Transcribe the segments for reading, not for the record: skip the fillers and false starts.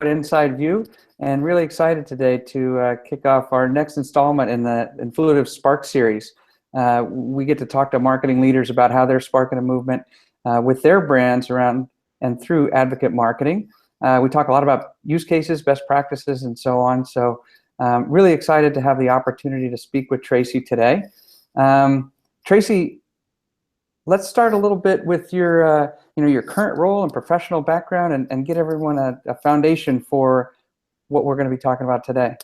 at InsideView, and really excited today to kick off our next installment in the Influitive Spark series. We get to talk to marketing leaders about how they're sparking a movement with their brands around and through advocate marketing. We talk a lot about use cases, best practices, and so on. So really excited to have the opportunity to speak with Tracy today. Tracy, let's start a little bit with your your current role and professional background, and get everyone a foundation for what we're going to be talking about today.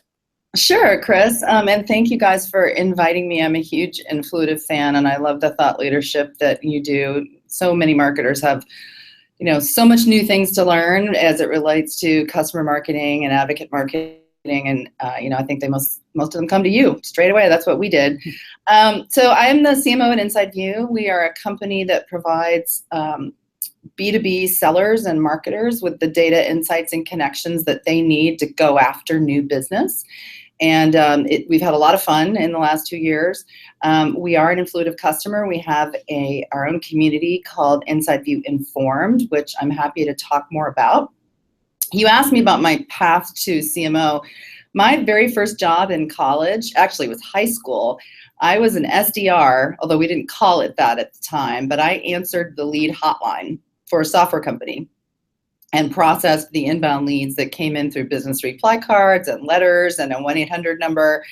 Sure, Chris, and thank you guys for inviting me. I'm a huge Influitive fan, and I love the thought leadership that you do. So many marketers have, so much new things to learn as it relates to customer marketing and advocate marketing. And, I think most of them come to you straight away. That's what we did. So I am the CMO at InsideView. We are a company that provides B2B sellers and marketers with the data, insights, and connections that they need to go after new business. And we've had a lot of fun in the last 2 years. We are an Influitive customer. We have our own community called InsideView Informed, which I'm happy to talk more about. You asked me about my path to CMO. My very first job in college, actually was high school. I was an SDR, although we didn't call it that at the time, but I answered the lead hotline for a software company and processed the inbound leads that came in through business reply cards and letters and a 1-800 number.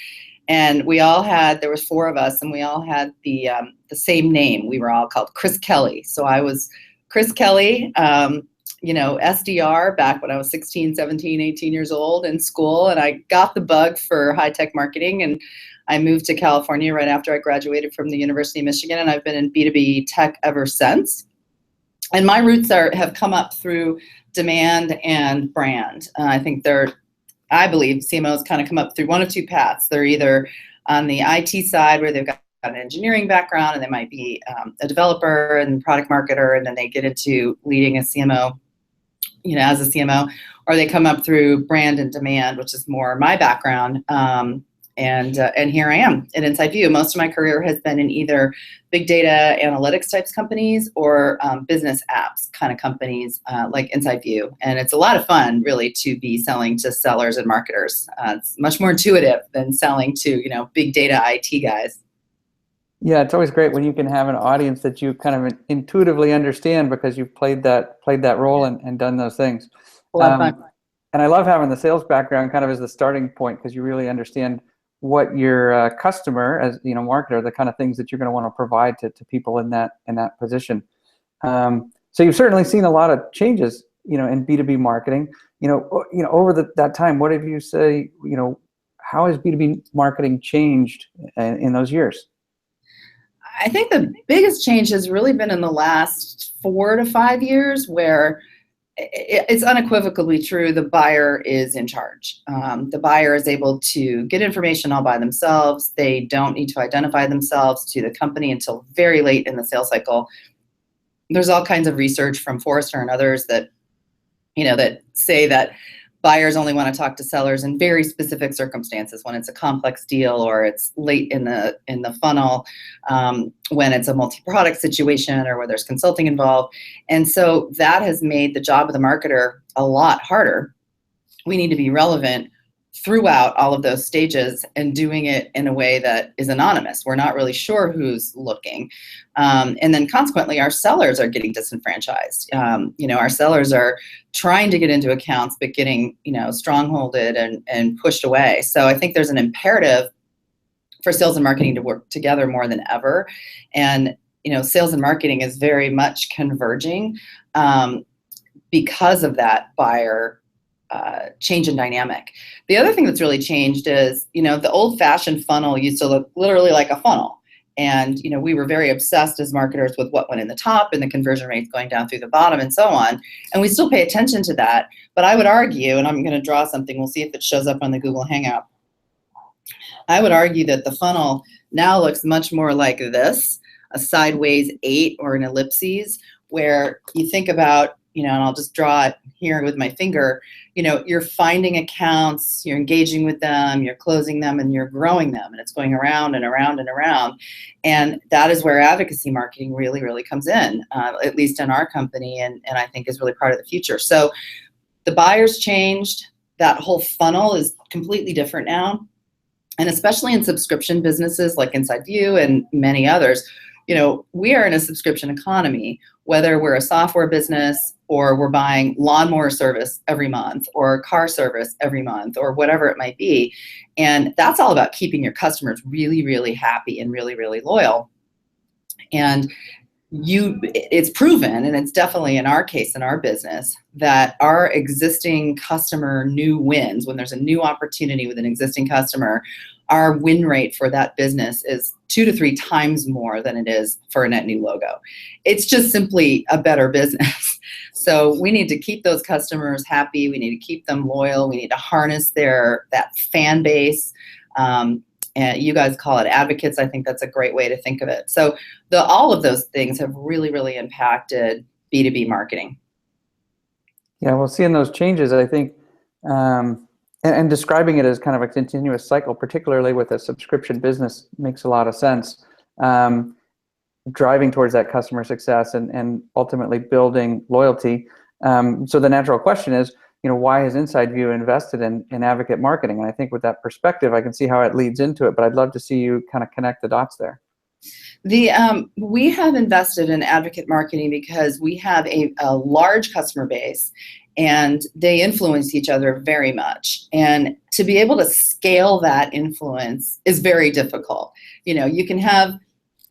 And there was 4 of us, and we all had the same name. We were all called Chris Kelly. So I was Chris Kelly, SDR back when I was 16, 17, 18 years old in school. And I got the bug for high-tech marketing, and I moved to California right after I graduated from the University of Michigan, and I've been in B2B tech ever since. And my roots have come up through demand and brand. I believe CMOs kind of come up through one of 2 paths. They're either on the IT side, where they've got an engineering background, and they might be a developer and product marketer, and then they get into leading a CMO, as a CMO, or they come up through brand and demand, which is more my background. And here I am at InsideView. Most of my career has been in either big data analytics types companies or business apps kind of companies like InsideView. And it's a lot of fun, really, to be selling to sellers and marketers. It's much more intuitive than selling to, big data IT guys. Yeah, it's always great when you can have an audience that you kind of intuitively understand because you've played that role and done those things. A lot of fun. And I love having the sales background kind of as the starting point, because you really understand what your customer, as marketer, the kind of things that you're going to want to provide to people in that position. So you've certainly seen a lot of changes, in B2B marketing. Over that time, what have you say? How has B2B marketing changed in those years? I think the biggest change has really been in the last 4 to 5 years, where it's unequivocally true the buyer is in charge. The buyer is able to get information all by themselves. They don't need to identify themselves to the company until very late in the sales cycle. There's all kinds of research from Forrester and others that say that buyers only want to talk to sellers in very specific circumstances, when it's a complex deal or it's late in the funnel, when it's a multi-product situation or where there's consulting involved. And so that has made the job of the marketer a lot harder. We need to be relevant throughout all of those stages and doing it in a way that is anonymous. We're not really sure who's looking. And then consequently, our sellers are getting disenfranchised. Our sellers are trying to get into accounts, but getting, strongholded and pushed away. So I think there's an imperative for sales and marketing to work together more than ever. And, sales and marketing is very much converging because of that buyer change in dynamic. The other thing that's really changed is, the old-fashioned funnel used to look literally like a funnel. And, we were very obsessed as marketers with what went in the top and the conversion rates going down through the bottom and so on. And we still pay attention to that. But I would argue, and I'm going to draw something, we'll see if it shows up on the Google Hangout. I would argue that the funnel now looks much more like this, a sideways 8 or an ellipses, where you think about, and I'll just draw it here with my finger, you're finding accounts, you're engaging with them, you're closing them, and you're growing them, and it's going around and around and around. And that is where advocacy marketing really, really comes in, at least in our company, and I think is really part of the future. So The buyer's changed. That whole funnel is completely different now. And especially in subscription businesses like InsideView and many others, we are in a subscription economy, whether we're a software business or we're buying lawnmower service every month or car service every month or whatever it might be. And that's all about keeping your customers really, really happy and really, really loyal. And it's proven, and it's definitely in our case, in our business, that our existing customer new wins, when there's a new opportunity with an existing customer, our win rate for that business is 2 to 3 times more than it is for a net new logo. It's just simply a better business. So we need to keep those customers happy. We need to keep them loyal. We need to harness that fan base. And you guys call it advocates. I think that's a great way to think of it. So all of those things have really, really impacted B2B marketing. Yeah, well, seeing those changes, I think, and describing it as kind of a continuous cycle, particularly with a subscription business, makes a lot of sense. Driving towards that customer success and ultimately building loyalty. So the natural question is, why has InsideView invested in advocate marketing? And I think with that perspective, I can see how it leads into it, but I'd love to see you kind of connect the dots there. We have invested in advocate marketing because we have a large customer base and they influence each other very much. And to be able to scale that influence is very difficult. You can have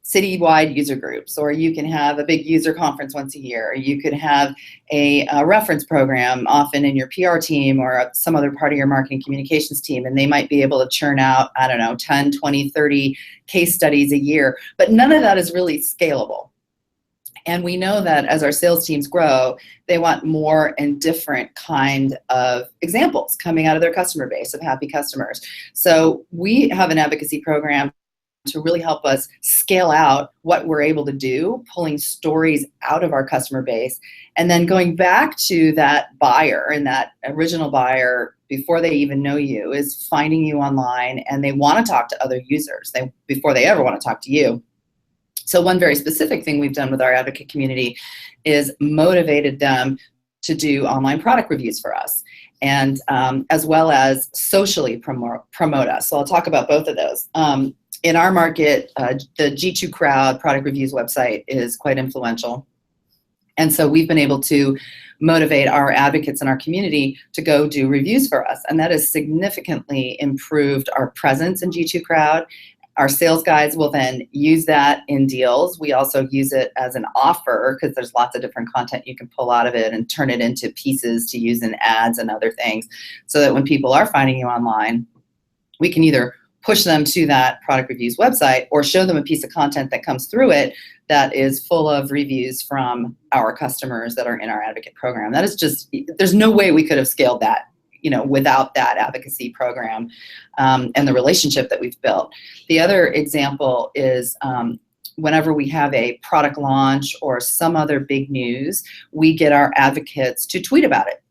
citywide user groups, or you can have a big user conference once a year, or you could have a reference program often in your PR team or some other part of your marketing communications team, and they might be able to churn out, 10, 20, 30 case studies a year, but none of that is really scalable. And we know that as our sales teams grow, they want more and different kind of examples coming out of their customer base of happy customers. So we have an advocacy program to really help us scale out what we're able to do, pulling stories out of our customer base, and then going back to that buyer, and that original buyer, before they even know you, is finding you online and they want to talk to other users before they ever want to talk to you. So one very specific thing we've done with our advocate community is motivated them to do online product reviews for us, and as well as socially promote us. So I'll talk about both of those. In our market, the G2 Crowd product reviews website is quite influential. And so we've been able to motivate our advocates in our community to go do reviews for us. And that has significantly improved our presence in G2 Crowd. Our sales guys will then use that in deals. We also use it as an offer because there's lots of different content you can pull out of it and turn it into pieces to use in ads and other things, so that when people are finding you online, we can either push them to that product reviews website or show them a piece of content that comes through it that is full of reviews from our customers that are in our advocate program. That is just, there's no way we could have scaled that, without that advocacy program and the relationship that we've built. The other example is whenever we have a product launch or some other big news, we get our advocates to tweet about it.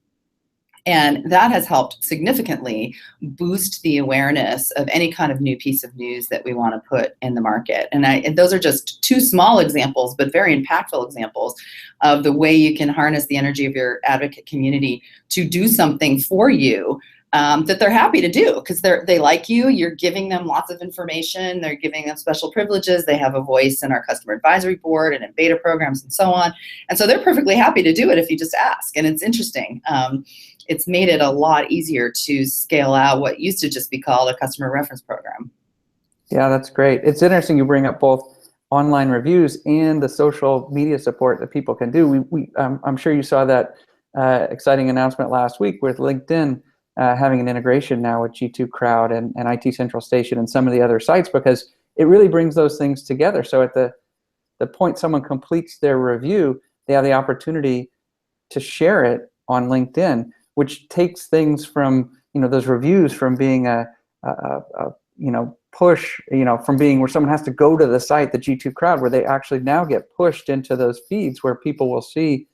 And that has helped significantly boost the awareness of any kind of new piece of news that we want to put in the market. And those are just 2 small examples, but very impactful examples of the way you can harness the energy of your advocate community to do something for you that they're happy to do because they like you. You're giving them lots of information. They're giving them special privileges. They have a voice in our customer advisory board and in beta programs and so on. And so they're perfectly happy to do it if you just ask. And it's interesting. It's made it a lot easier to scale out what used to just be called a customer reference program. Yeah, that's great. It's interesting you bring up both online reviews and the social media support that people can do. I'm sure you saw that exciting announcement last week with LinkedIn having an integration now with G2 Crowd and IT Central Station and some of the other sites, because it really brings those things together. So at the point someone completes their review, they have the opportunity to share it on LinkedIn, which takes things from, those reviews from being a push, from being where someone has to go to the site, the G2 Crowd, where they actually now get pushed into those feeds where people will see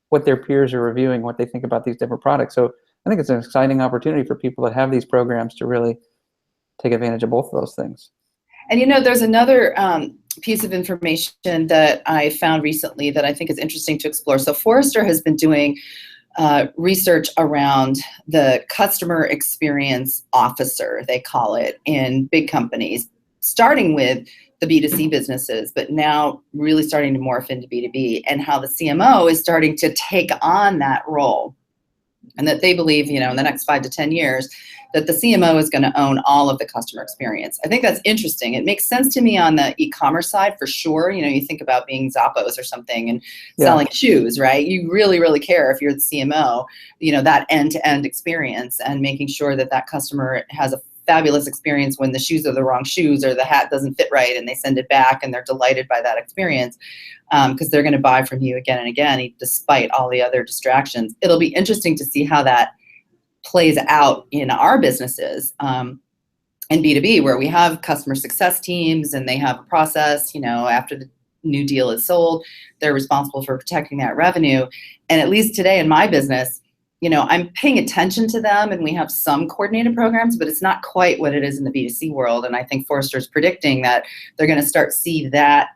what their peers are reviewing, what they think about these different products. So I think it's an exciting opportunity for people that have these programs to really take advantage of both of those things. And there's another piece of information that I found recently that I think is interesting to explore. So Forrester has been doing research around the customer experience officer, they call it, in big companies, starting with the B2C businesses, but now really starting to morph into B2B, and how the CMO is starting to take on that role. And that they believe, in the next 5 to 10 years, that the CMO is going to own all of the customer experience. I think that's interesting. It makes sense to me on the e-commerce side for sure. You think about being Zappos or something and selling shoes, right? You really, really care if you're the CMO, that end-to-end experience and making sure that that customer has a fabulous experience when the shoes are the wrong shoes or the hat doesn't fit right and they send it back and they're delighted by that experience, because they're going to buy from you again and again despite all the other distractions. It'll be interesting to see how that plays out in our businesses, in B2B, where we have customer success teams and they have a process. After the new deal is sold, they're responsible for protecting that revenue. And at least today in my business, I'm paying attention to them, and we have some coordinated programs, but it's not quite what it is in the B2C world. And I think Forrester's predicting that they're going to start see that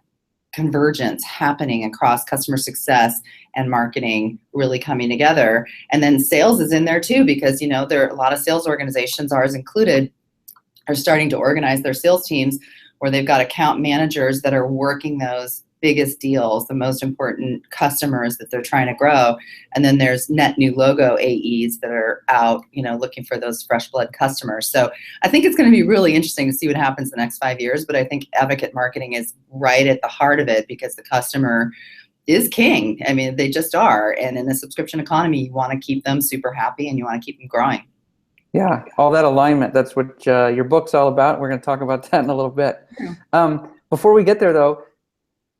convergence happening across customer success and marketing really coming together. And then sales is in there too, because there are a lot of sales organizations, ours included, are starting to organize their sales teams where they've got account managers that are working those biggest deals, the most important customers that they're trying to grow. And then there's net new logo AEs that are out, looking for those fresh blood customers. So I think it's going to be really interesting to see what happens the next 5 years. But I think advocate marketing is right at the heart of it, because the customer is king. I mean, they just are. And in the subscription economy, you want to keep them super happy and you want to keep them growing. Yeah, all that alignment, that's what your book's all about. We're going to talk about that in a little bit. Before we get there, though,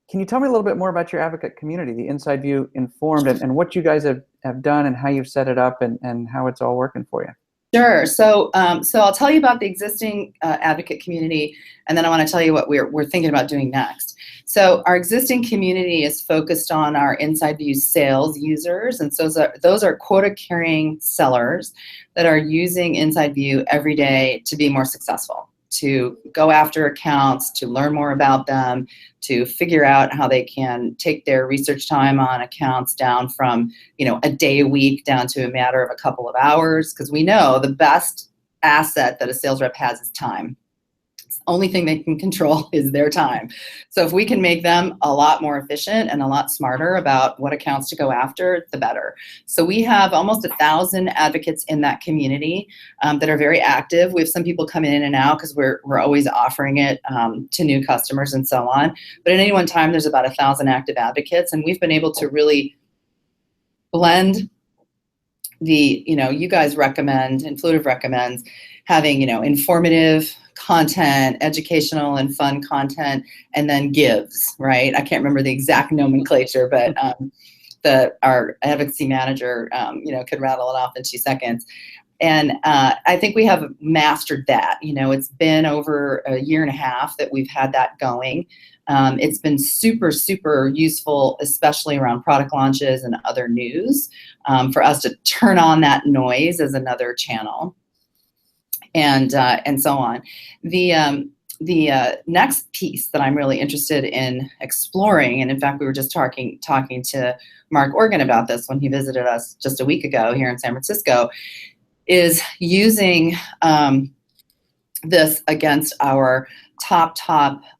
can you tell me a little bit more about your advocate community, the InsideView Informed, and what you guys have done and how you've set it up and how it's all working for you? Sure. So I'll tell you about the existing advocate community, and then I want to tell you what we're thinking about doing next. So our existing community is focused on our InsideView sales users, and so those are quota-carrying sellers that are using InsideView every day to be more successful, to go after accounts, to learn more about them, to figure out how they can take their research time on accounts down from, a day a week down to a matter of a couple of hours. Because we know the best asset that a sales rep has is time. It's the only thing they can control is their time. So if we can make them a lot more efficient and a lot smarter about what accounts to go after, the better. So we have almost 1,000 advocates in that community that are very active. We have some people coming in and out because we're always offering it to new customers and so on. But at any one time, there's about 1,000 active advocates, and we've been able to really blend the, you guys recommend, Influitive recommends having, our content, educational and fun content, and then gives, right? I can't remember the exact nomenclature, but our advocacy manager, could rattle it off in 2 seconds. And I think we have mastered that. It's been over a year and a half that we've had that going. It's been super, super useful, especially around product launches and other news, for us to turn on that noise as another channel. And so on. The next piece that I'm really interested in exploring, and in fact, we were just talking to Mark Organ about this when he visited us just a week ago here in San Francisco, is using this against our top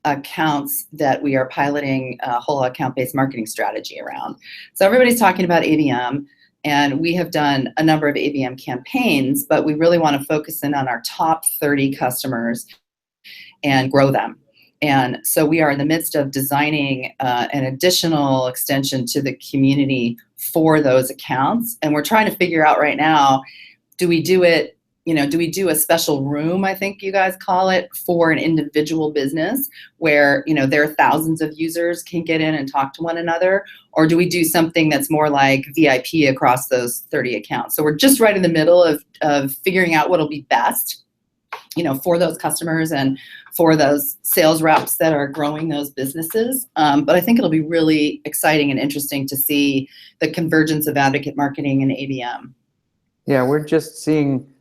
accounts that we are piloting a whole account-based marketing strategy around. So everybody's talking about ABM. And we have done a number of ABM campaigns, but we really want to focus in on our top 30 customers and grow them. And so we are in the midst of designing an additional extension to the community for those accounts. And we're trying to figure out right now, do we do it, do we do a special room, I think you guys call it, for an individual business where, there are thousands of users can get in and talk to one another? Or do we do something that's more like VIP across those 30 accounts? So we're just right in the middle of figuring out what'll be best, for those customers and for those sales reps that are growing those businesses. But I think it'll be really exciting and interesting to see the convergence of advocate marketing and ABM. Yeah, we're just seeing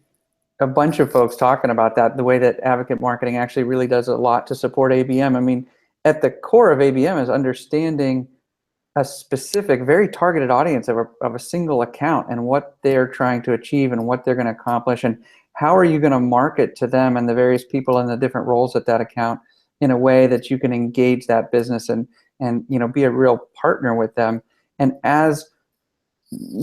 a bunch of folks talking about that, the way that advocate marketing actually really does a lot to support ABM. I mean, at the core of ABM is understanding a specific, very targeted audience of a single account and what they're trying to achieve and what they're going to accomplish, and how are you going to market to them and the various people in the different roles at that account in a way that you can engage that business and be a real partner with them. And as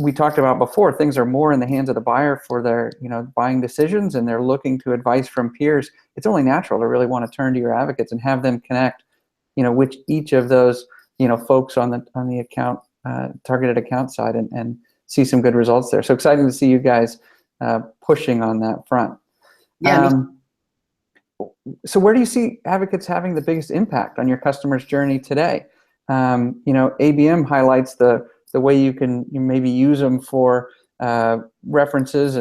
we talked about before, things are more in the hands of the buyer for their buying decisions, and they're looking to advice from peers. It's only natural to really want to turn to your advocates and have them connect with each of those folks on the account targeted account side and see some good results there. So exciting to see you guys pushing on that front. Yeah. So where do you see advocates having the biggest impact on your customer's journey today? ABM highlights the way you can maybe use them for references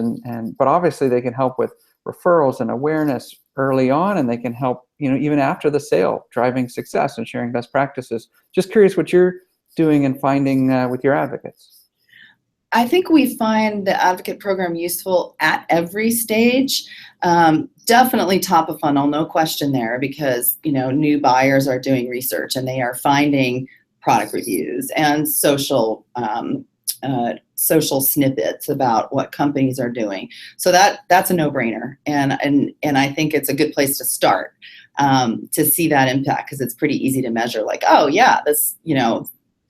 but obviously they can help with referrals and awareness early on, and they can help even after the sale, driving success and sharing best practices. Just curious what you're doing and finding with your advocates. I think we find the advocate program useful at every stage. Definitely top of funnel, no question there, because new buyers are doing research and they are finding product reviews and social snippets about what companies are doing. So that's a no-brainer, and I think it's a good place to start to see that impact, because it's pretty easy to measure. Like, oh yeah, this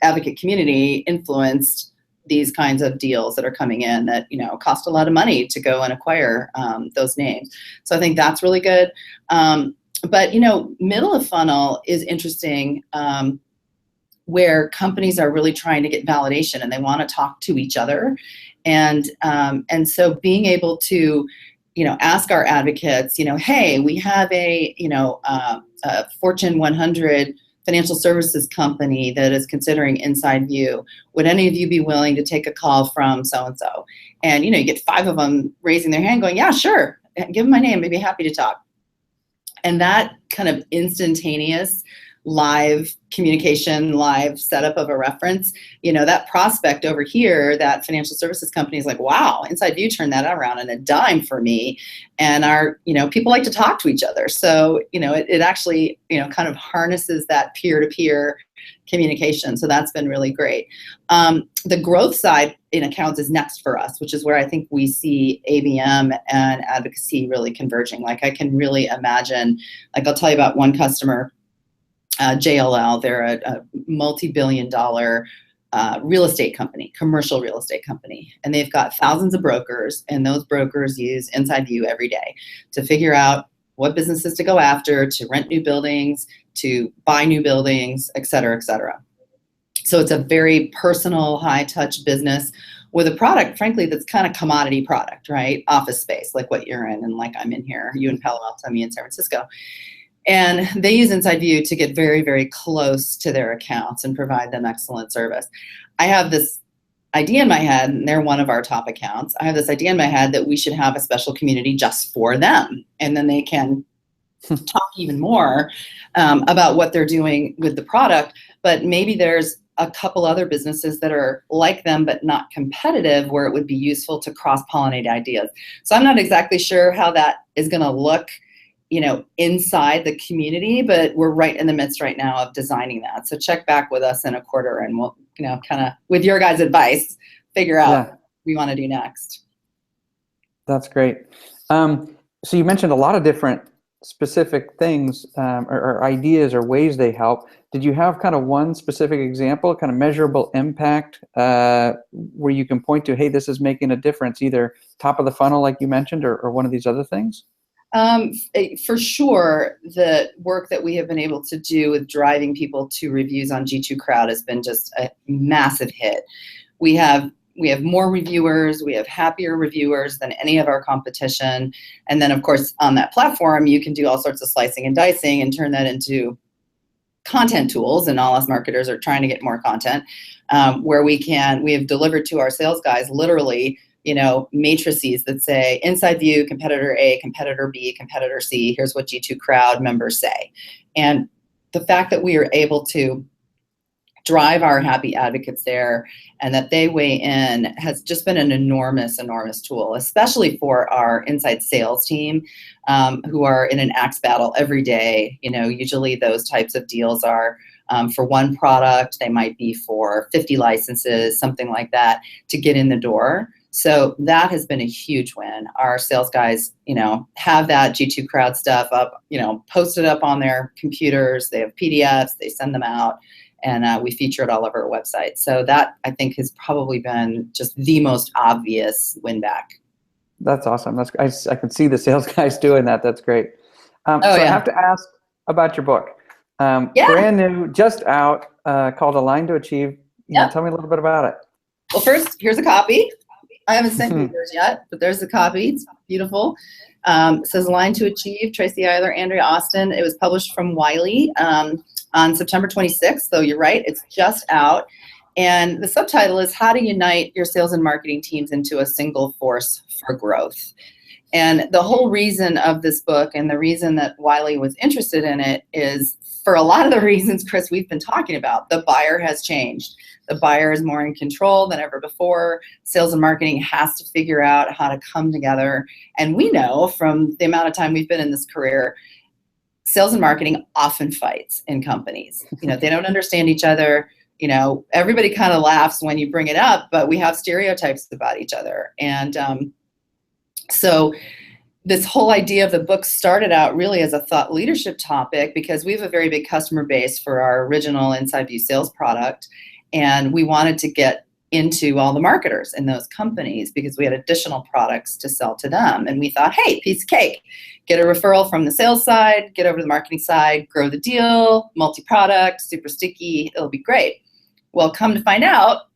advocate community influenced these kinds of deals that are coming in that cost a lot of money to go and acquire those names. So I think that's really good. But middle of funnel is interesting, where companies are really trying to get validation and they want to talk to each other, and so being able to ask our advocates, hey, we have a Fortune 100 financial services company that is considering InsideView. Would any of you be willing to take a call from so-and-so? And, you get 5 of them raising their hand going, yeah, sure. Give them my name. I'd be happy to talk. And that kind of instantaneous live communication, live setup of a reference, that prospect over here, that financial services company is like, wow, InsideView turned that around in a dime for me. And our, people like to talk to each other. So, it actually, kind of harnesses that peer-to-peer communication. So that's been really great. The growth side in accounts is next for us, which is where I think we see ABM and advocacy really converging. Like, I can really imagine, like, I'll tell you about one customer, JLL. They're a multi-billion-dollar real estate company, commercial real estate company, and they've got thousands of brokers, and those brokers use InsideView every day to figure out what businesses to go after, to rent new buildings, to buy new buildings, et cetera, et cetera. So it's a very personal, high-touch business with a product, frankly, that's kind of commodity product, right? Office space, like what you're in and like I'm in here, you in Palo Alto, me in San Francisco. And they use InsideView to get very, very close to their accounts and provide them excellent service. I have this idea in my head, and they're one of our top accounts. I have this idea in my head that we should have a special community just for them. And then they can talk even more about what they're doing with the product. But maybe there's a couple other businesses that are like them but not competitive, where it would be useful to cross-pollinate ideas. So I'm not exactly sure how that is going to look inside the community, but we're right in the midst right now of designing that. So check back with us in a quarter and we'll, kind of with your guys' advice, figure out what we want to do next. That's great. So you mentioned a lot of different specific things or ideas or ways they help. Did you have kind of one specific example, kind of measurable impact where you can point to, hey, this is making a difference, either top of the funnel, like you mentioned, or one of these other things? For sure, the work that we have been able to do with driving people to reviews on G2 Crowd has been just a massive hit. We have more reviewers, we have happier reviewers than any of our competition. And then, of course, on that platform, you can do all sorts of slicing and dicing and turn that into content tools, and all us marketers are trying to get more content, where we have delivered to our sales guys literally matrices that say InsideView, competitor A, competitor B, competitor C, here's what G2 Crowd members say. And the fact that we are able to drive our happy advocates there and that they weigh in has just been an enormous, enormous tool, especially for our inside sales team, who are in an axe battle every day. Usually those types of deals are for one product. They might be for 50 licenses, something like that, to get in the door. So that has been a huge win. Our sales guys, have that G2 Crowd stuff up, posted up on their computers. They have PDFs, they send them out, and we feature it all over our website. So that, I think, has probably been just the most obvious win back. That's awesome. I can see the sales guys doing that. That's great. So yeah. I have to ask about your book. Yeah. Brand new, just out, called Align to Achieve. Tell me a little bit about it. Well, first, here's a copy. I haven't sent you yours yet, but there's the copy. It's beautiful. It says Align to Achieve, Tracy, Eiler, Andrea Austin. It was published from Wiley on September 26th. So you're right, it's just out. And the subtitle is How to Unite Your Sales and Marketing Teams into a Single Force for Growth. And the whole reason of this book, and the reason that Wiley was interested in it, is for a lot of the reasons, Chris, we've been talking about. The buyer has changed. The buyer is more in control than ever before. Sales and marketing has to figure out how to come together. And we know from the amount of time we've been in this career, sales and marketing often fights in companies. They don't understand each other. Everybody kind of laughs when you bring it up, but we have stereotypes about each other. And so this whole idea of the book started out really as a thought leadership topic, because we have a very big customer base for our original InsideView sales product. And we wanted to get into all the marketers in those companies because we had additional products to sell to them. And we thought, hey, piece of cake, get a referral from the sales side, get over to the marketing side, grow the deal, multi-product, super sticky, it'll be great. Well, come to find out,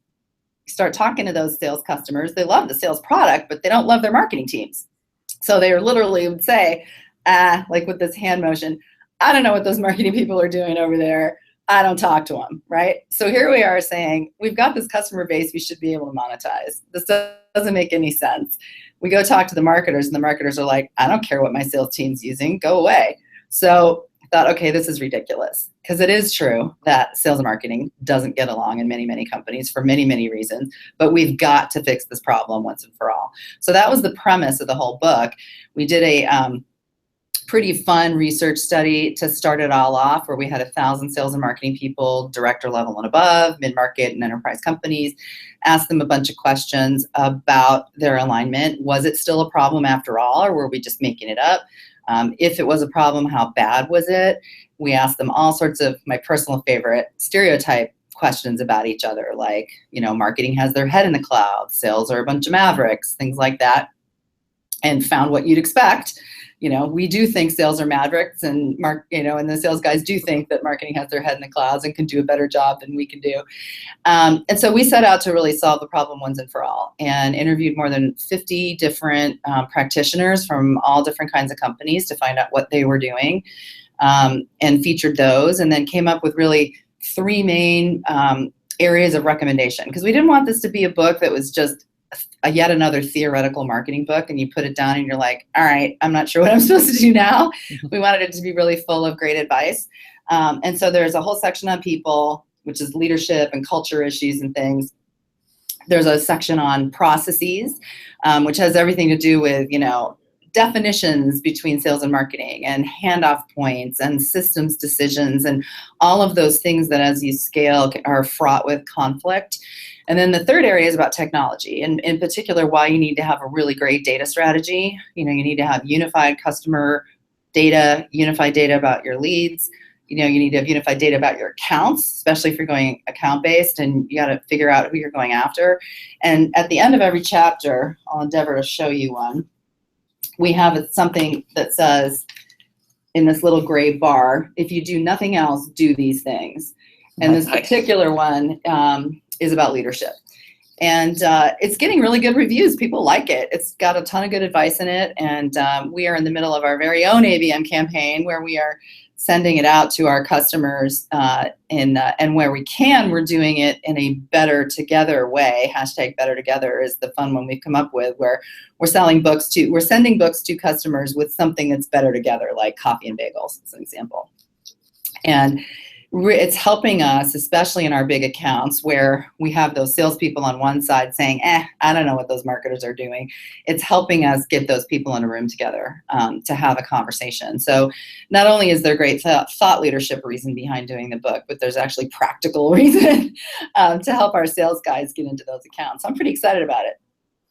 you start talking to those sales customers, they love the sales product, but they don't love their marketing teams. So they literally would say, like with this hand motion, I don't know what those marketing people are doing over there. I don't talk to them, right? So here we are saying, we've got this customer base we should be able to monetize. This doesn't make any sense. We go talk to the marketers, and the marketers are like, I don't care what my sales team's using, go away. So I thought, okay, this is ridiculous, because it is true that sales and marketing doesn't get along in many, many companies for many, many reasons, but we've got to fix this problem once and for all. So that was the premise of the whole book. We did a pretty fun research study to start it all off, where we had 1,000 sales and marketing people, director level and above, mid-market and enterprise companies, asked them a bunch of questions about their alignment. Was it still a problem after all, or were we just making it up? If it was a problem, how bad was it? We asked them all sorts of, my personal favorite, stereotype questions about each other, like, marketing has their head in the clouds, sales are a bunch of mavericks, things like that, and found what you'd expect. We do think sales are mavericks, and and the sales guys do think that marketing has their head in the clouds and can do a better job than we can do. And so we set out to really solve the problem once and for all, and interviewed more than 50 different practitioners from all different kinds of companies to find out what they were doing, and featured those, and then came up with really 3 main areas of recommendation, because we didn't want this to be a book that was just yet another theoretical marketing book, and you put it down and you're like, all right, I'm not sure what I'm supposed to do now. We wanted it to be really full of great advice. And so there's a whole section on people, which is leadership and culture issues and things. There's a section on processes, which has everything to do with, definitions between sales and marketing, and handoff points, and systems decisions, and all of those things that as you scale are fraught with conflict. And then the third area is about technology, and in particular, why you need to have a really great data strategy. You need to have unified customer data, unified data about your leads. You need to have unified data about your accounts, especially if you're going account-based, and you got to figure out who you're going after. And at the end of every chapter, I'll endeavor to show you one, we have something that says in this little gray bar, if you do nothing else, do these things. And this particular one is about leadership. And it's getting really good reviews. People like it. It's got a ton of good advice in it. And we are in the middle of our very own ABM campaign, where we are sending it out to our customers, and where we can, we're doing it in a better together way. Hashtag better together is the fun one we've come up with, where we're sending books to customers with something that's better together, like coffee and bagels, as an example. And it's helping us, especially in our big accounts where we have those salespeople on one side saying, I don't know what those marketers are doing. It's helping us get those people in a room together to have a conversation. So not only is there great thought leadership reason behind doing the book, but there's actually practical reason to help our sales guys get into those accounts. So I'm pretty excited about it.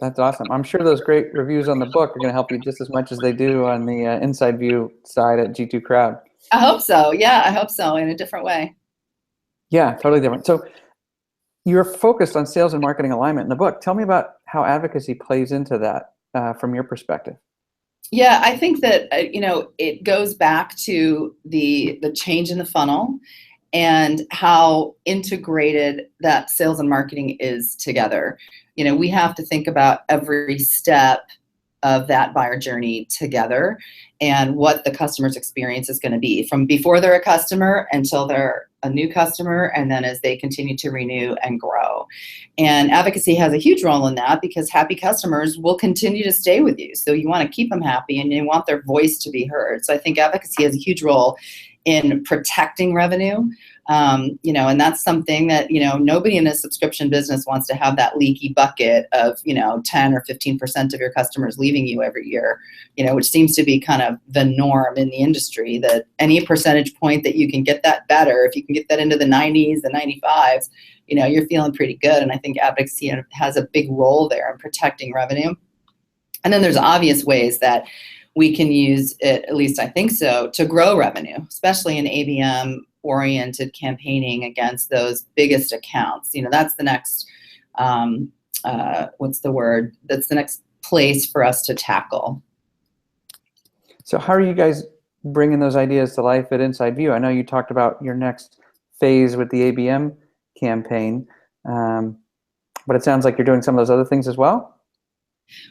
That's awesome. I'm sure those great reviews on the book are going to help you just as much as they do on the InsideView side at G2 Crowd. I hope so. Yeah, I hope so, in a different way. Yeah, totally different. So you're focused on sales and marketing alignment in the book. Tell me about how advocacy plays into that from your perspective. Yeah, I think that it goes back to the change in the funnel and how integrated that sales and marketing is together. We have to think about every step of that buyer journey together and what the customer's experience is going to be from before they're a customer until they're a new customer, and then as they continue to renew and grow. And advocacy has a huge role in that because happy customers will continue to stay with you. So you want to keep them happy and you want their voice to be heard. So I think advocacy has a huge role in protecting revenue. And that's something that, nobody in a subscription business wants to have that leaky bucket of, 10 or 15% of your customers leaving you every year, which seems to be kind of the norm in the industry, that any percentage point that you can get that better, if you can get that into the 90s, the 95s, you're feeling pretty good. And I think advocacy has a big role there in protecting revenue. And then there's obvious ways that we can use it, at least I think so, to grow revenue, especially in ABM-oriented campaigning against those biggest accounts. That's the next, what's the word? That's the next place for us to tackle. So how are you guys bringing those ideas to life at InsideView? I know you talked about your next phase with the ABM campaign, but it sounds like you're doing some of those other things as well.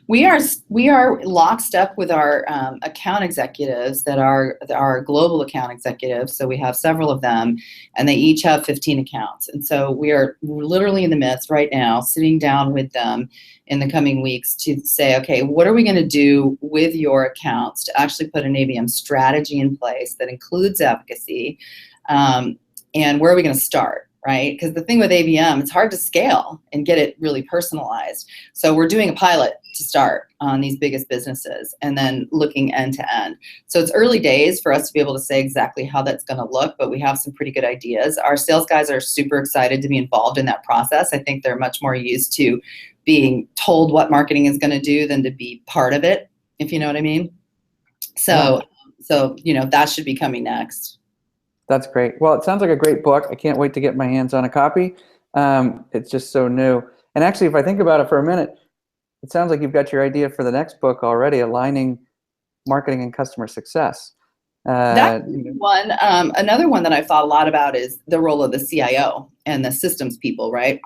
We are lockstep with our account executives that are our global account executives. So we have several of them, and they each have 15 accounts. And so we're literally in the midst right now, sitting down with them in the coming weeks to say, okay, what are we going to do with your accounts to actually put an ABM strategy in place that includes advocacy, and where are we going to start? Right? Because the thing with ABM, it's hard to scale and get it really personalized. So we're doing a pilot to start on these biggest businesses and then looking end to end. So it's early days for us to be able to say exactly how that's going to look, but we have some pretty good ideas. Our sales guys are super excited to be involved in that process. I think they're much more used to being told what marketing is going to do than to be part of it, if you know what I mean. So that should be coming next. That's great. Well, it sounds like a great book. I can't wait to get my hands on a copy. It's just so new. And actually, if I think about it for a minute, it sounds like you've got your idea for the next book already, aligning marketing and customer success. That's one. Another one that I've thought a lot about is the role of the CIO and the systems people, right?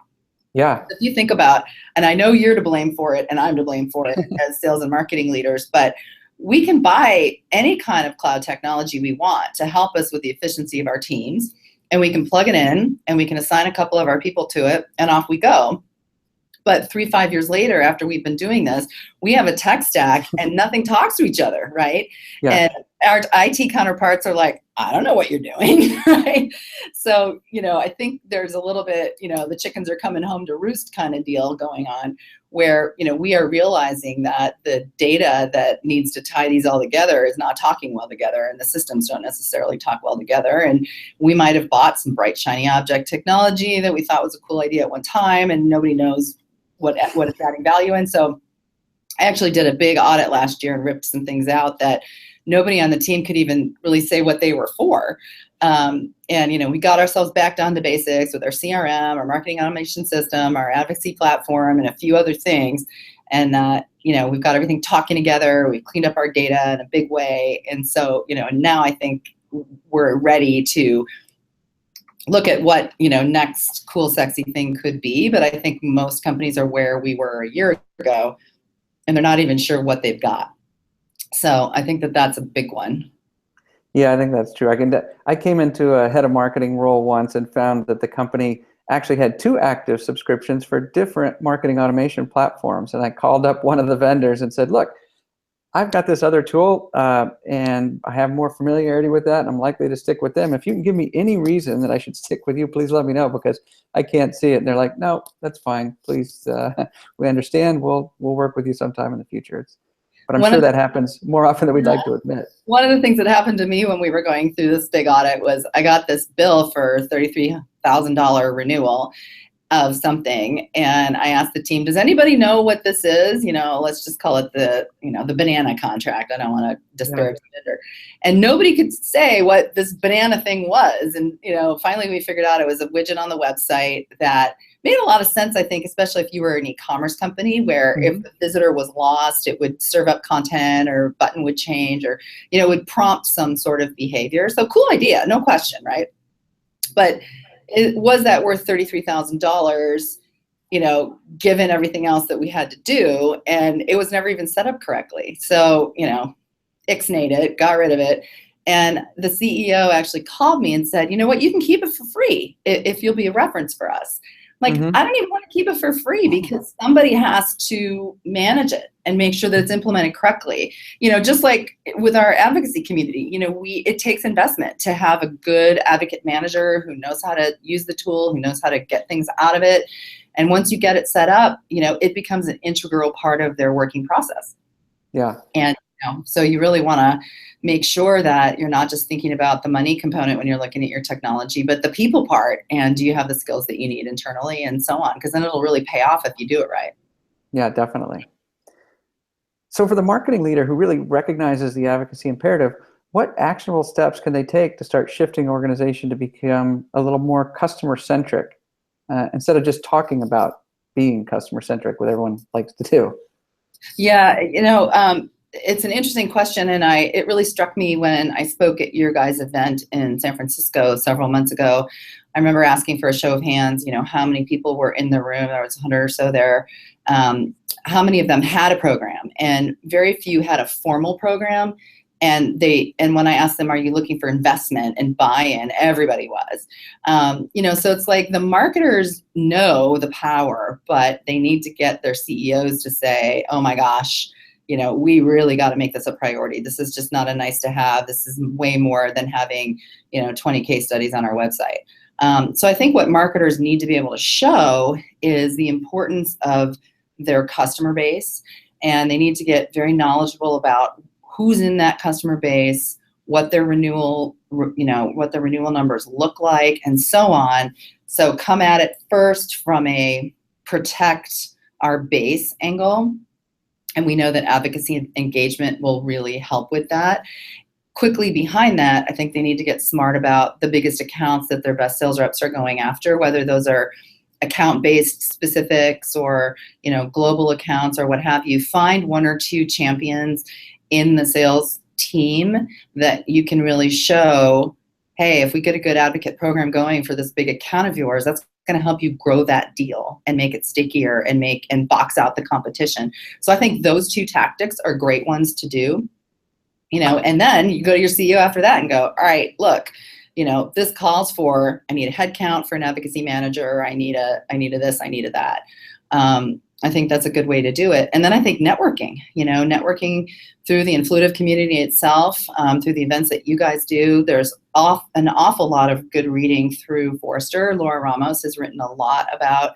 Yeah. If you think about, and I know you're to blame for it and I'm to blame for it as sales and marketing leaders, but we can buy any kind of cloud technology we want to help us with the efficiency of our teams, and we can plug it in and we can assign a couple of our people to it and off we go. But 3-5 years later, after we've been doing this, we have a tech stack and nothing talks to each other, right? Yeah. And our IT counterparts are like, I don't know what you're doing, right? So, I think there's a little bit, the chickens are coming home to roost kind of deal going on where, we are realizing that the data that needs to tie these all together is not talking well together, and the systems don't necessarily talk well together. And we might have bought some bright, shiny object technology that we thought was a cool idea at one time, and nobody knows what it's adding value in. So I actually did a big audit last year and ripped some things out that nobody on the team could even really say what they were for. And, we got ourselves back down to basics with our CRM, our marketing automation system, our advocacy platform, and a few other things. And, we've got everything talking together. We've cleaned up our data in a big way. And so, now I think we're ready to look at what, next cool, sexy thing could be. But I think most companies are where we were a year ago, and they're not even sure what they've got. So I think that that's a big one. Yeah, I think that's true. I came into a head of marketing role once and found that the company actually had 2 active subscriptions for different marketing automation platforms. And I called up one of the vendors and said, look, I've got this other tool, and I have more familiarity with that, and I'm likely to stick with them. If you can give me any reason that I should stick with you, please let me know, because I can't see it. And they're like, no, that's fine. Please, we understand. We'll work with you sometime in the future. But I'm sure that happens more often than we'd like to admit. One of the things that happened to me when we were going through this big audit was I got this bill for $33,000 renewal of something, and I asked the team, does anybody know what this is? Let's just call it the banana contract. I don't want to disparage the vendor. And nobody could say what this banana thing was. And finally we figured out it was a widget on the website that made a lot of sense, I think, especially if you were an e-commerce company, where if the visitor was lost, it would serve up content, or button would change, or would prompt some sort of behavior. So cool idea, no question, right? But was that worth $33,000, given everything else that we had to do? And it was never even set up correctly. So, ixnayed it, got rid of it. And the CEO actually called me and said, you know what, you can keep it for free if you'll be a reference for us. I don't even want to keep it for free, because somebody has to manage it and make sure that it's implemented correctly. Just like with our advocacy community, it takes investment to have a good advocate manager who knows how to use the tool, who knows how to get things out of it. And once you get it set up, it becomes an integral part of their working process. Yeah. And so you really want to make sure that you're not just thinking about the money component when you're looking at your technology, but the people part, and do you have the skills that you need internally, and so on, because then it'll really pay off if you do it right. Yeah, definitely. So for the marketing leader who really recognizes the advocacy imperative, what actionable steps can they take to start shifting organization to become a little more customer-centric, instead of just talking about being customer-centric, what everyone likes to do? Yeah, it's an interesting question, and it really struck me when I spoke at your guys' event in San Francisco several months ago. I remember asking for a show of hands, how many people were in the room. There was 100 or so there. How many of them had a program? And very few had a formal program. And when I asked them, are you looking for investment and buy-in? Everybody was. So it's like the marketers know the power, but they need to get their CEOs to say, oh my gosh, we really got to make this a priority. This is just not a nice to have. This is way more than having, 20 case studies on our website. So I think what marketers need to be able to show is the importance of their customer base, and they need to get very knowledgeable about who's in that customer base, what their renewal numbers look like, and so on. So come at it first from a protect our base angle. And we know that advocacy and engagement will really help with that. Quickly behind that, I think they need to get smart about the biggest accounts that their best sales reps are going after, whether those are account-based specifics or global accounts or what have you. Find one or two champions in the sales team that you can really show, hey, if we get a good advocate program going for this big account of yours, that's going to help you grow that deal and make it stickier and box out the competition. So I think those two tactics are great ones to do, and then you go to your CEO after that and go, all right, look, this calls for, I need a head count for an advocacy manager. I need a this, I need a that. I think that's a good way to do it. And then I think networking through the Influitive community itself, through the events that you guys do. There's an awful lot of good reading through Forrester. Laura Ramos has written a lot about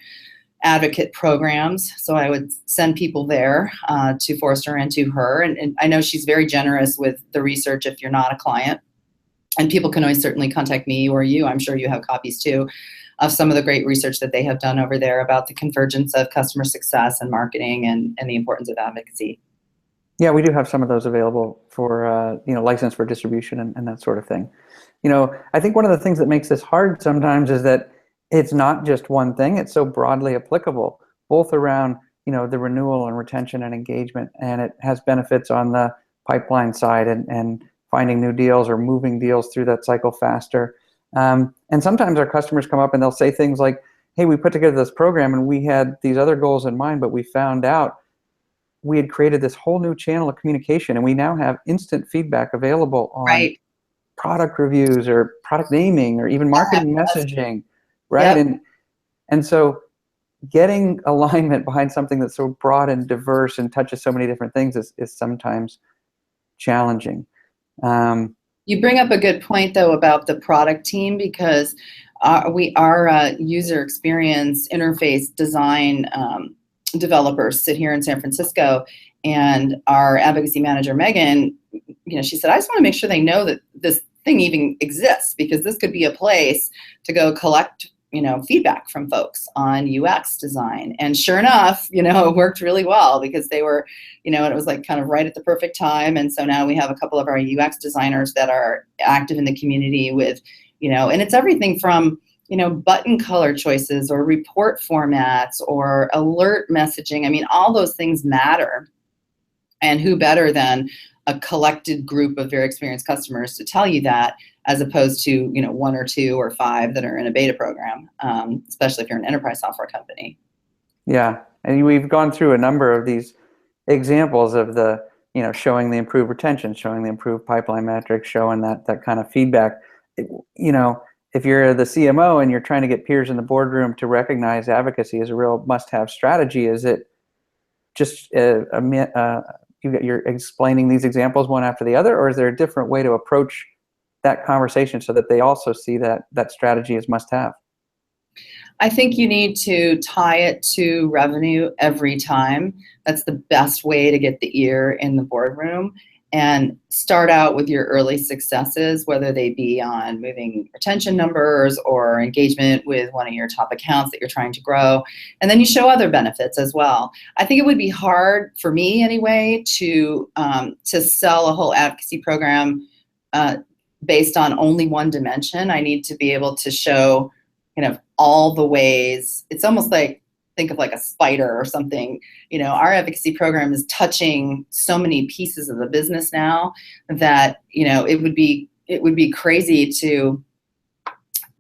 advocate programs. So I would send people there to Forrester and to her. And I know she's very generous with the research if you're not a client. And people can always certainly contact me or you. I'm sure you have copies too of some of the great research that they have done over there about the convergence of customer success and marketing and the importance of advocacy. Yeah, we do have some of those available for license for distribution and that sort of thing. I think one of the things that makes this hard sometimes is that it's not just one thing. It's so broadly applicable, both around the renewal and retention and engagement, and it has benefits on the pipeline side and finding new deals or moving deals through that cycle faster. And sometimes our customers come up and they'll say things like, hey, we put together this program and we had these other goals in mind, but we found out we had created this whole new channel of communication, and we now have instant feedback available on product reviews or product naming or even marketing messaging, right? Yep. And so getting alignment behind something that's so broad and diverse and touches so many different things is sometimes challenging. You bring up a good point, though, about the product team, because our user experience interface design developers sit here in San Francisco, and our advocacy manager, Megan, she said, I just want to make sure they know that this thing even exists, because this could be a place to go collect feedback from folks on UX design. And sure enough, it worked really well, because they were, it was like kind of right at the perfect time. And so now we have a couple of our UX designers that are active in the community with, and it's everything from, button color choices or report formats or alert messaging. I mean, all those things matter. And who better than a collected group of very experienced customers to tell you that, as opposed to one or two or five that are in a beta program, especially if you're an enterprise software company. Yeah, and we've gone through a number of these examples of the showing the improved retention, showing the improved pipeline metrics, showing that kind of feedback. If you're the CMO and you're trying to get peers in the boardroom to recognize advocacy as a real must-have strategy, is it just you're explaining these examples one after the other, or is there a different way to approach that conversation so that they also see that strategy is must-have? I think you need to tie it to revenue every time. That's the best way to get the ear in the boardroom, and start out with your early successes, whether they be on moving retention numbers or engagement with one of your top accounts that you're trying to grow. And then you show other benefits as well. I think it would be hard for me anyway to sell a whole advocacy program based on only one dimension. I need to be able to show all the ways. It's almost like, think of like a spider or something. Our advocacy program is touching so many pieces of the business now that it would be crazy to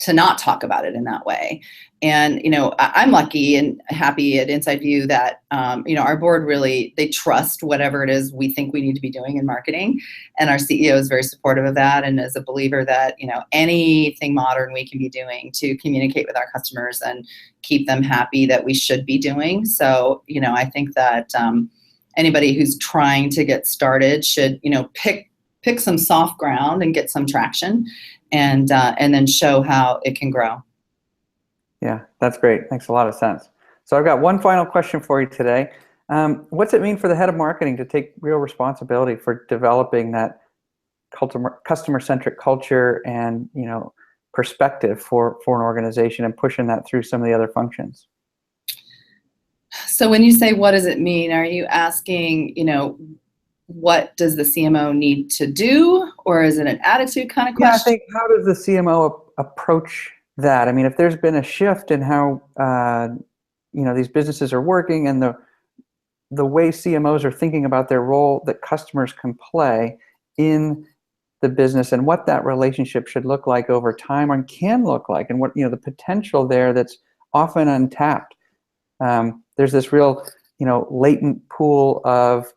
not talk about it in that way. And I'm lucky and happy at InsideView that our board really, they trust whatever it is we think we need to be doing in marketing, and our CEO is very supportive of that and is a believer that anything modern we can be doing to communicate with our customers and keep them happy, that we should be doing. So I think that anybody who's trying to get started should pick some soft ground and get some traction, and then show how it can grow. Yeah, that's great. Makes a lot of sense. So I've got one final question for you today. What's it mean for the head of marketing to take real responsibility for developing that customer-centric culture and perspective for an organization, and pushing that through some of the other functions? So when you say what does it mean, are you asking what does the CMO need to do, or is it an attitude kind of question? Yeah, I think, how does the CMO approach that? I mean, if there's been a shift in how these businesses are working, and the way CMOs are thinking about their role that customers can play in the business, and what that relationship should look like over time, and can look like, and what the potential there that's often untapped. There's this real latent pool of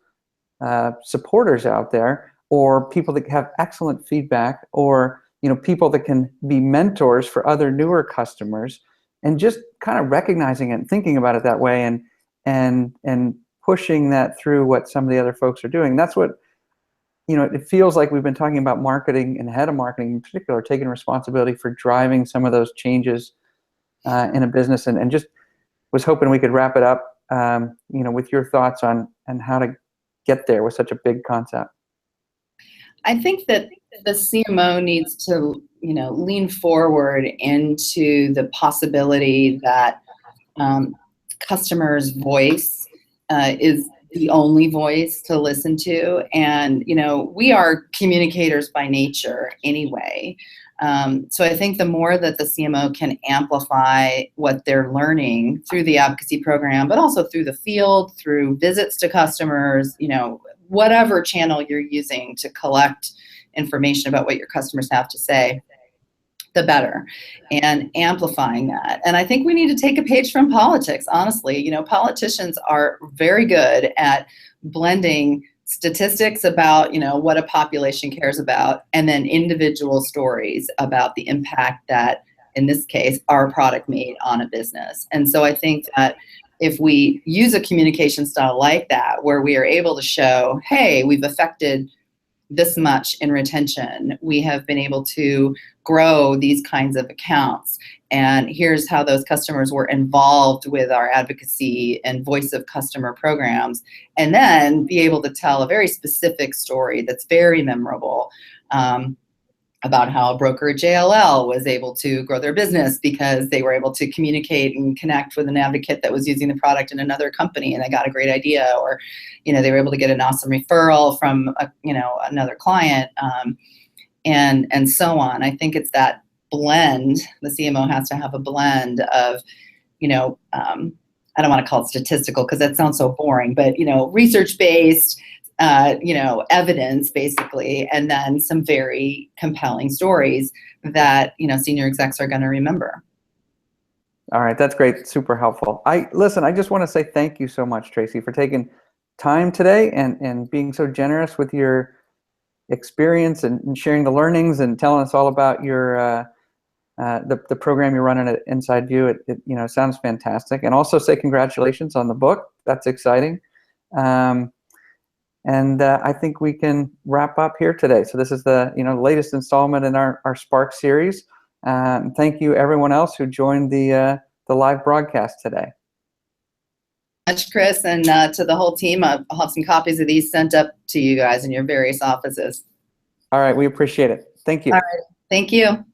supporters out there, or people that have excellent feedback, or people that can be mentors for other newer customers, and just kind of recognizing it and thinking about it that way, and pushing that through what some of the other folks are doing. That's what it feels like we've been talking about marketing, and head of marketing in particular taking responsibility for driving some of those changes in a business, and just was hoping we could wrap it up with your thoughts on how to get there with such a big concept. I think that the CMO needs to, lean forward into the possibility that customers' voice is the only voice to listen to. And, we are communicators by nature anyway. So I think the more that the CMO can amplify what they're learning through the advocacy program, but also through the field, through visits to customers, whatever channel you're using to collect information about what your customers have to say, the better, and amplifying that. And I think we need to take a page from politics, honestly. Politicians are very good at blending statistics about, what a population cares about, and then individual stories about the impact that in this case, our product made on a business. And so I think that if we use a communication style like that, where we are able to show, hey, we've affected this much in retention, we have been able to grow these kinds of accounts, and here's how those customers were involved with our advocacy and voice of customer programs, and then be able to tell a very specific story that's very memorable, about how a broker at JLL was able to grow their business because they were able to communicate and connect with an advocate that was using the product in another company, and they got a great idea, or they were able to get an awesome referral from another client, and so on. I think it's that blend. The CMO has to have a blend of, I don't want to call it statistical because that sounds so boring, but research-based, evidence basically, and then some very compelling stories that senior execs are going to remember. All right, that's great, super helpful. I just want to say thank you so much, Tracy, for taking time today and being so generous with your experience and sharing the learnings and telling us all about your the program you're running at InsideView. It sounds fantastic, and also say congratulations on the book. That's exciting. And I think we can wrap up here today. So this is the latest installment in our Spark series. Thank you everyone else who joined the live broadcast today. Much, Chris, and to the whole team. I'll have some copies of these sent up to you guys in your various offices. All right, we appreciate it. Thank you. All right, thank you.